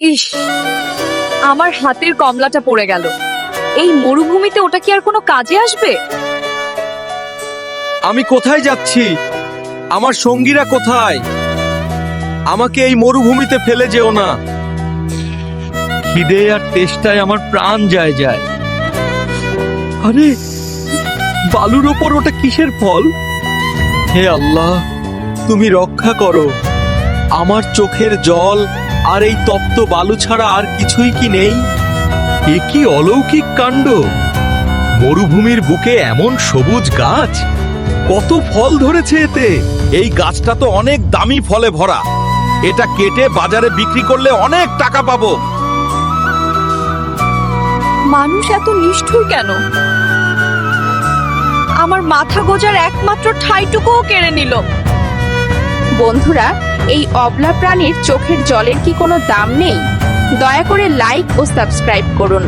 ইস, আমার হাতের কমলাটা পড়ে গেল। এই মরুভূমিতে ওটা কি আর কোনো কাজে আসবে? আমি কোথায় যাচ্ছি? আমার সঙ্গীরা কোথায়? আমাকে এই মরুভূমিতে ফেলে যেও না। খিদে আর তেষ্টায় আমার প্রাণ যায় যায়। আরে, বালুর ওপর ওটা কিসের ফল? হে আল্লাহ, তুমি রক্ষা করো। আমার চোখের জল আর এই তপ্ত বালু ছাড়া আর কিছুই কি নেই? এ কি অলৌকিক কাণ্ড! মরুভূমির বুকে এমন সবুজ গাছ, কত ফল ধরেছে এতে! এই গাছটা তো অনেক দামি ফলে ভরা। এটা কেটে বাজারে বিক্রি করলে অনেক টাকা পাবো। মানুষ এত নিষ্ঠুর কেন? আমার মাথা গোজার একমাত্র ঠাইটুকুও কেড়ে নিল। বন্ধুরা, এই অবলা প্রাণীর চোখের জলের কি কোনো দাম নেই? দয়া করে লাইক ও সাবস্ক্রাইব করুন।